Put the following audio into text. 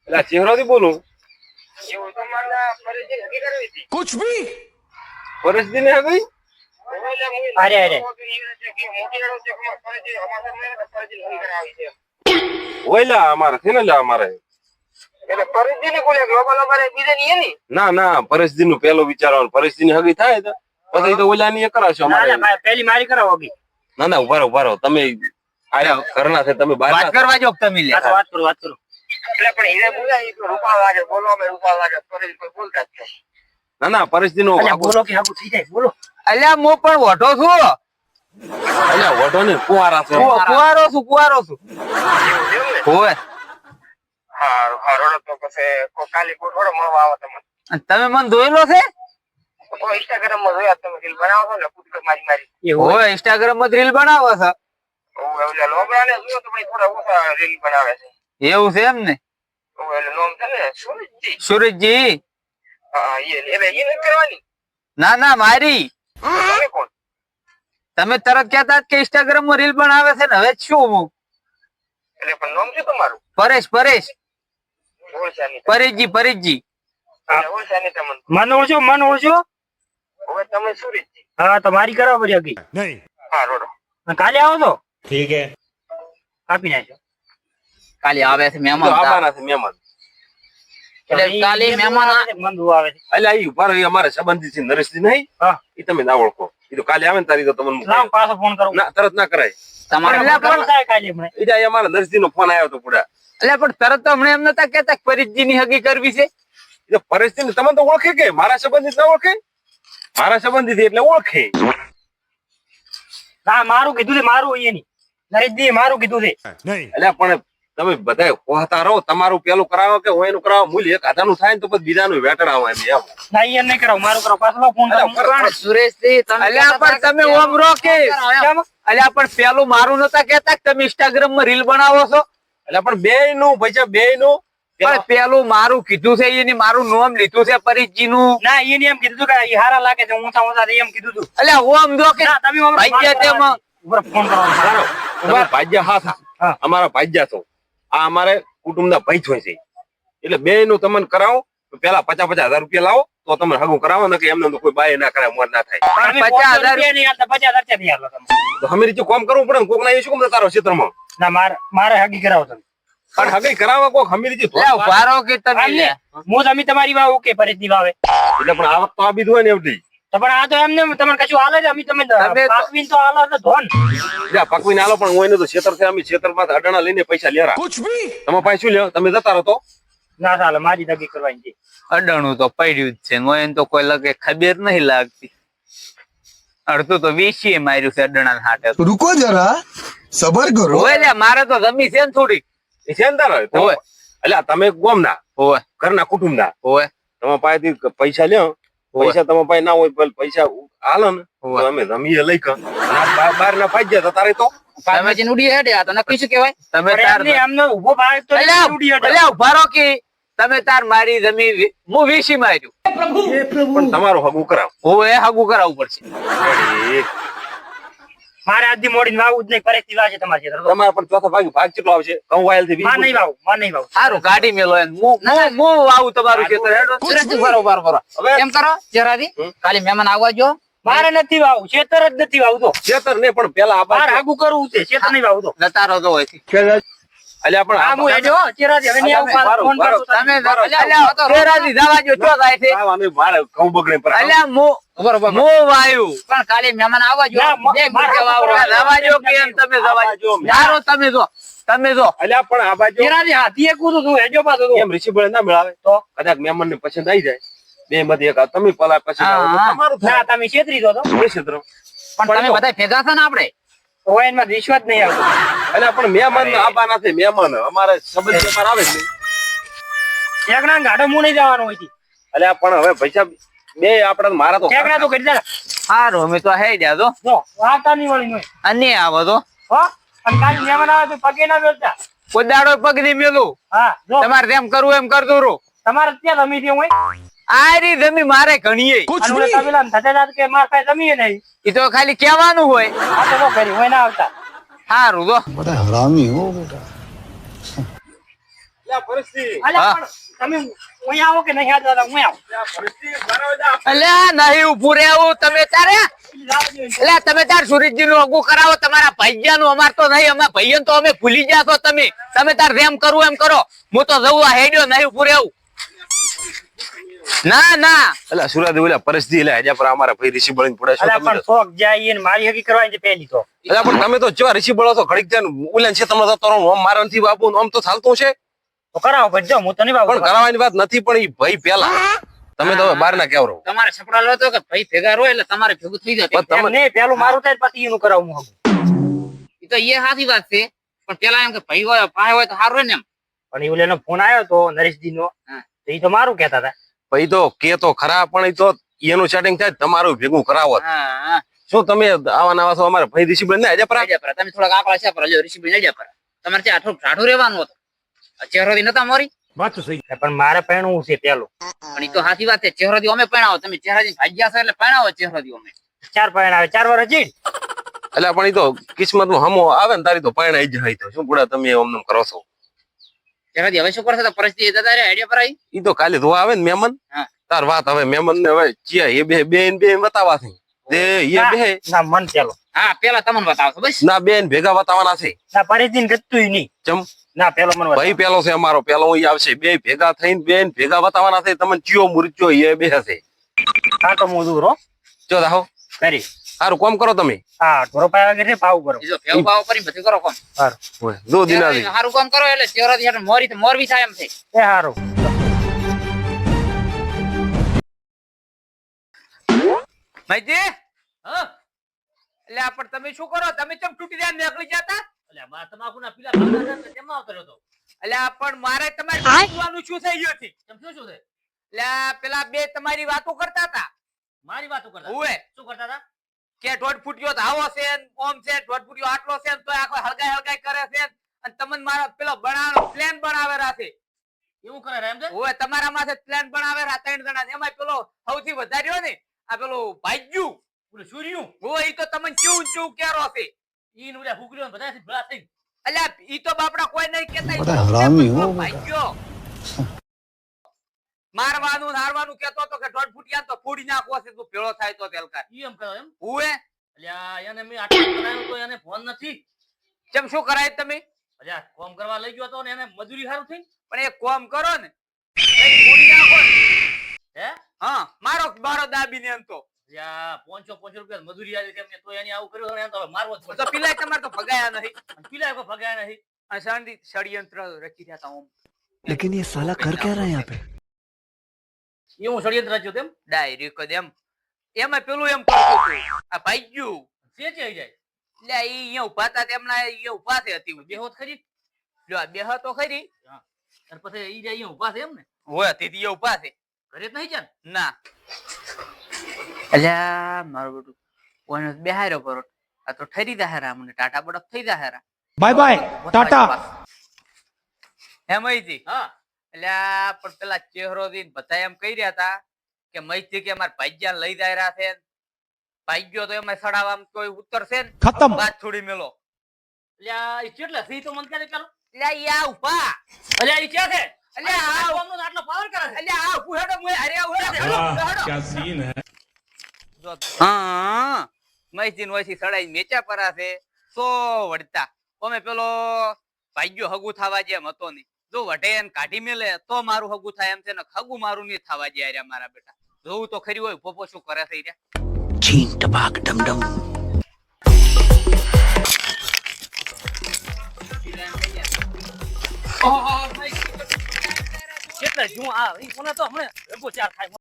એટલે ચહેરોથી બોલું कुछ भी પરિસ્થિતિ ને ગઈ અરે અરે ઓયલા અમારે છે ને લ્યા અમારે ના ના પરિસ્થિતિ નું પેલો વિચારવાનું પરિસ્થિતિ ની હગી થાય તો પછી તો ઓલા ની કરાશો ના અમારે ના પેલી મારી કરાવો બી ના ના ઉભા રહો તમે આયા ઘરના છે તમે બહાર વાત કરવા જો તમે લે વાત કરો ના ના પરિસ્થિતિ નું અલ્યા બોલો કે હાકુ થઈ જાય બોલો અલ્યા હું પણ વઢો છું અલ્યા વઢો ને કુંવારા છે કુવારો છું હોય અને તમે મને જોયેલો છે હોય ઇન્સ્ટાગ્રામ માં રીલ બનાવો છો એવું છે એમ ને સુરજજી ના ના મારી તમે તરત કહેતા કે ઇન્સ્ટાગ્રામ માં રીલ બનાવે છે ને હવે શું હું પરેશજી મન ઓળજો હા તો મારી કરાવો બધી હગી नहीं કાલે આવો તો ठीक है કાપી નાખજો કાલે આવે છે મહેમાન આવવાના છે મહેમાન એટલે કાલે મહેમાન મન દુ આવે છે અલ્યા ઈ ઉભા રહો ઈ અમારે સંબંધી છે નરેશજી નહીં હા ઈ તમે ના ઓળખો ઈ તો કાલે આવે ને તારી તો તમને લાવ પાછો ફોન કરું ના તરત ના કરાય તમારે પણ થાય કાલે હમણાં ઈ જાય અમારા નરેશજી નો ફોન આવ્યો તો પૂરા એટલે પણ તરત તો હમણાં એમ નતા કેતા પરેશજી ની હગી કરવી છે ઈ તો પરિસ્થિતિ તમને તો ઓળખે કે મારા સંબંધિત ના ઓળખે મારા સંબંધિત એટલે ઓળખે ના મારું કીધું છે મારું એની નરેશજી મારું કીધું છે नहीं એટલે પણ તમે બધા કોહતા રહો તમારું પેલું કરાવો કે હું એનું કરાવો મૂલ્ય એક આધાનું થાય ને તો પછી બીજાનું વેટડાવો એમ ના ઈ નહીં કરાવ મારું કરાવ પાછો ફોન કરું સુરેશજી અલ્યા પણ તમે ઓમ રોકે અલ્યા પણ પેલું મારું નતા કેતા કે તમે ઇન્સ્ટાગ્રામ માં રીલ બનાવો છો એટલે પણ બે નું ભાઈ બે નું પણ પેલું મારું કીધું છે એની મારું નામ લીધું છે પરેશજી નું ના એને એમ કીધું કે ઈ હારા લાગે છે ઊંચા ઊંચા એમ કીધું તું અલ્યા ઓમ જો કે ના તમે હમણાં ભાગ્યા તેમાં ઉપર ફોન કરવાનો તમે ભાગ્યા હા. હા અમારા ભાગ્યા છો આ અમારે કુટુંબ ના ભાઈ હોય છે એટલે બે નું તમને કરાવો તો પેલા 50,000 રૂપિયા લાવો તો તમે હગું કરાવો ને કે એમને તો કોઈ બાય ના કરાય મોર ના થાય તમે 50,000 રૂપિયા નહીં આલતા 50,000 થી આલો તમે તો અમે રીતે કોમ કરવું પડે ને કોક ના એ શું તારો ક્ષેત્રમાં ના મારે હગી કરાવો તમે પણ હગઈ કરાવવા કોક હમી રીતે અલ્યા ઉભા રહો કે તમે આમને લે હું તમે તમારી વાવ ઓકે પરેશની વાવે એટલે પણ આવક તો આ બીજું હોય ને એવડી તો પણ આ તો એમને તમને કશું હાલે છે અમે તમે તમે તો- પાકવીન તો હાલો તો ધોન જ્યાં પકવીને આલો પણ હું એને તો ક્ષેત્ર છે અમે ક્ષેત્રમાં અડાણા લઈને પૈસા લેરા कुछ भी તમે પાસે શું લ્યો તમે જતા રહો તો ના ચાલે મારી હગી કરવાની છે અડાણું તો પડ્યું જ છે એને તો કોઈ લગે ખબર નહીં લાગતી અડધું તો વેચીએ માર્યું છે અડાણા હાટે रुको जरा सबर करो હોય લે મારે તો જમી છે ને થોડી એ છે ને તારા હોય. એટલે તમે ગોમ ના હોય ઘરના કુટુંબ ના હોય તમારા પાસેથી પૈસા લ્યો પૈસા તમારા પાસે ના હોય પણ પૈસા હાલો ને તો હોય. અમે રમીએ લઈ કર બહાર ના ફાઈ ગયા તારે તો તમે ઉડી હેડે આ તો નક્કી શું કહેવાય તમે તાર એમને એમને ઉભો ભાગ તો અલ્યા ઉડી હટે. અલ્યા ઉભા રહો કે તમે તાર મારી જમી હું વેચી માર્યું પણ તમારું હગું કરાવ હોય હગું કરાવવું પડશે મારે આજી મોડીને વાવું જ નહીં પરેશની વાવ છે તમારી છે તમારા પણ ચોથા ભાગ કેટલો આવશે ઘઉં વાયેલ થી માં નહીં વાવું સારું ગાડી મેલો એમ હું આવું તમારું ખેતર હેડો बरोबर હવે એમ કરો જરાથી કાલે મહેમાન આવવા જો મારે નથી વાવું ખેતર જ નથી વાવું તો ખેતર ને પણ પેલા આ મારે બાજુ હાગું કરવું છે ખેતર નહીં વાવું તો નતારો તો હોય અલ્યા પણ આ હું હેડ્યો ચેરાજી હવે નહીં આવું પાછો ફોન કરું તમે અલ્યા તેરાથી જવા જો ચો થાય છે અમે મારે ઘઉં બગડે પર અલ્યા બરોબર મો વાયુ પણ કાલે મહેમાન આવવા જો ના, બે મારે ગુરકે વાવરો. જવા જો કે એમ તમે જવા જો યારો તમે જો અલ્યા પણ આ બાજુ ચેરાજી હાથી એક કૂદું છું હેડ્યો પાછો તું એમ ઋષિબળ ના મેળાવે તો કદાચ મહેમાન ને પસંદ આવી જાય બે માંથી એક તમે પલા પસંદ આવો તો હા. તમારું ના થાય તમે છેતરી દો તો એ ક્ષેત્ર પણ તમે બધા ભેગા છો ને આપણે ઓએનમાં રિશ્વત નહીં આવતું અલ્યા પણ મહેમાન આબા નથી મહેમાન અમારે સંબંધ અમારે આવે છે ઠેકડા ગાડો હું નહીં જવાનું હોય અલ્યા પણ હવે પૈસા બે આપડા મારા તો ઠેકડા તો કરી દે સારું અમે તો હેડ્યા તો જો વાર્તા નહીં વળી નહીં અને આવો તો હો અને કાલે મહેમાન આવે તો પગે ના મેળતા કોઈ દાડો પગ નહીં મેલું હા જો તમારે જેમ કરવું એમ કરતું રહો તમારે ત્યાં રમી દે હોય આ રી જમી મારે ઘણીએ कुछ અને भी ઓલા તબેલા થતા જાત કે માર પાસે જમીએ નહીં એ તો ખાલી કહેવાનું હોય આ તો કરી હોય ના આવતા સારું તો बड़ा हरामी हो बेटा ત્યાં પરિસ્થિતિ અલ્યા પણ તમે અહીંયા આવો કે નહીં દાદા હું આવું ત્યાં પરિસ્થિતિ બરાબર છે. અલ્યા નહીં ઉભું રહેવું તમે તારે એટલે તમે તાર સુરજજી નું અગું કરાવો તમારા ભાઈયા નું. અમાર તો નહીં, અમારા ભાઈઓ તો અમે ભૂલી ગયા છો. તમે તાર જેમ કરવું એમ કરો. હું તો જવું આ હેડ્યો નહીં ઉભું રહેવું. ના એટલે સુરત ઓલા પરિસ્થિતિ એટલે હજા પર અમારા ભાઈ ઋષિ બળીને પડે છે. અલ્યા પણ શોખ જાય ને મારી હકી કરવાની છે પહેલી તો એટલે પણ તમે તો ચેવા ઋષિ બળો છો ઘડીક ત્યાં ઉલેન છે તમને તો આમ મારા નથી બાપુ આમ તો ચાલતું છે તો કરાવો ભજો હું તો નહીં બાબુ પણ કરાવવાની વાત નથી પણ ઈ ભાઈ પેલા તમે તો બહાર ના કેવરો તમારે છપડા લો તો કે ભાઈ ભેગા રહો એટલે તમારે ભેગું થઈ જાય. પણ તમે નહીં પેલું મારું થાય પછી એનું કરાવું હું ઈ તો એ સાચી વાત છે, પણ પેલા એમ કે ભાઈ હોય પાસે હોય તો સારું રહે ને એમ. પણ એવું એનો ફોન આવ્યો તો નરેશજી નો હા. તો એ તો મારું કહેતા હતા ભાઈ તો કે તો ખરા પણ ઈ તો એનું સેટિંગ થાય તમારું ભેગું કરાવો હા શું તમે આવા નવા છો અમારા ભાઈ ઋષિ બળીને હજા પર આઈડિયા પર તમે થોડાક આકડા છે પર ઋષિભાઈ આઈડિયા પર તમારે ત્યાં આઠું ઢાઢું રહેવાનું હતું. આ ચહેરોથી નતા મોરી પણ મારે પહેણવું છે પેલું પણ ઈ તો સાચી વાત છે. ચહેરોથી અમે પરણાવો, તમે ચહેરાથી ભાગ્યા છો એટલે પરણાવો ચહેરોથી અમે. 4 પહેણ આવે 4 વર્ષ જી એટલે પણ ઈ તો કિસ્મત નું હમો આવે ને તારી તો પરણાઈ જાય તો શું બુડા તમે અમને કરો છો ચહેરાથી હવે શું કરશે તો પરિસ્થિતિ જતા રહે આઈડિયા પર આવી. ઈ તો કાલે ધોવા આવે ને મહેમાન હા. તાર વાત હવે મહેમાન ને હવે ચિયા એ બે બતાવા છે તે એ બે ના મન પેલો હા પેલા તમને બતાવશો બસ. ના બેન ભેગા બતાવવાના છે ના પરિધિન ગતું નહીં ચમ ના પેલો મન ભાઈ પેલો છે અમારો પેલો ઈ આવશે બે ભેગા થઈને બેન ભેગા બતાવવાના છે તમને ચિયો મુરચો એ બે હશે હા તો હું દૂર હો જો દાહો કરી સારું કોમ કરો તમે હા ઢોરો પાયા વગર પાવ કરો જો ભેગું ભાવ કરી બધું કરો કોમ. ઓય દો દિનાથી સારું કામ કરો એટલે ચહેરાથી હેઠળ મોરવી થાય એમ છે. એ હારું ભાઈજી એટલે આ પણ તમે શું કરો? તમે કેમ તૂટી જાય નીકળી જતા? તમાકુના પીલા ભાગા હતા તેમાં આવતો હતો એટલે આ પણ મારે તમારે પૂછવાનું શું થઈ ગયું છે? શું શું છે એટલે આ પેલા બે તમારી વાતો કરતા હતા. મારી વાતો કરતા ઓએ શું કરતા હતા કે 1.5 ફૂટ્યો તો આવો છે ને ઓમ છે, 1.5 ફૂટ્યો આટલો છે ને તો આખો હળગાઈ કરે છે અને તમને મારો પેલો બનાવવાનો પ્લાન બનાવે રાખે. એવું કરે એમ છે ઓએ તમારા માથે પ્લાન બનાવે રા 3 જણા. એમાં પેલો સૌથી વધાર્યો ને આ પેલો ભાઈજુ પેલું સૂર્યું ઓય ઈ તો તમને કેવું કેરો છે. ઈ નુડા હુકરીઓ બધાથી ભલા થઈ અલ્યા ઈ તો બાપડા કોઈ નહીં કેતા. બડા હરામી હો ભાઈજો મારવાનું હારવાનું કેતો તો કે 1.5 ફૂટિયા તો ફોડી નાખવો છે તું ભેળો થાય તો તેલકા ઈ એમ કરો એમ ઓએ અલ્યા એને મેં આટલું કરાયું તો એને ફોન નથી કેમ શું કરાય તમે? અલ્યા કોમ કરવા લઈ ગયો તો ને એને મજૂરી સારું થઈ પણ એક કોમ કરો ને એક ફોડી નાખો ને. હે હા મારો દાબીને એમ તો અલ્યા 500 રૂપિયા મજૂરી આવી તેમને તો એને આવું કર્યું એને તો હવે મારવો જ તો પેલા તમારે તો ભગાયા નહીં પડશે પીલા કોઈ ભગાયા નહીં અને ષડયંત્ર રચી રહ્યા હતા ઓમ लेकिन ये साला कर क्या रहा है यहाँ पे એવું ષડયંત્ર રચ્યું તેમ ડાયરેક્ટ જ એમ એમાં પેલું એમ કરતું હતું આ ભાઈજુ સેચે આવી જાય એટલે ઈ અહીંયા ઉભા હતા તેમના અહીંયા ઉભા છે હતી બેહોત ખરી જો આ બેહ તો ખરી અને પછી ઈ જાય અહીંયા ઊભા છે એમ ને હોય તેથી ઉભા છે ઘરે જ નહીં છે ને ના અલ્યા મારું બેટું કોઈને બેહાર્યો પરોટ આ તો ઠરી જાહેરા મને ટાટા બડક થઈ જાહેરા बाय बाय टाटा એમ અહીંથી હા અલ્યા પણ પેલા ચહેરો થી બધા એમ કહી રહ્યા હતા કે મૈથી કે અમારા ભાઈજાન લઈ જાય રહ્યા છે ભાઈજો તો એમાં સડાવામાં કોઈ ઉત્તર છે ને खत्म વાત થોડી મેલો અલ્યા ઈ કેટલા સહી તો મન કરે પેલો અલ્યા ઈ આ ઉભા અલ્યા ઈ ક્યાં છે અલ્યા આ આમનો આટલો પાવર કરે છે અલ્યા આ ઉભું હેડો મુએ અરે क्या सीन है હા મૈથી નોથી સડાઈ મેચા પરા છે સો વડતા ઓમે પેલો ભાઈજો હગુ થવા જેમ હતો નહીં જો વઢે ને કાઢી મેલે તો મારું હગુ થાય એમ છે ને હગુ મારું નહીં થવા જે આર્યા મારા બેટા જોવું તો ખરી હોય પોપો શું કરે છે ઈ छीन टपाक डम डम કેટલા જો આ ઈ કોને તો હમણે 4 થાય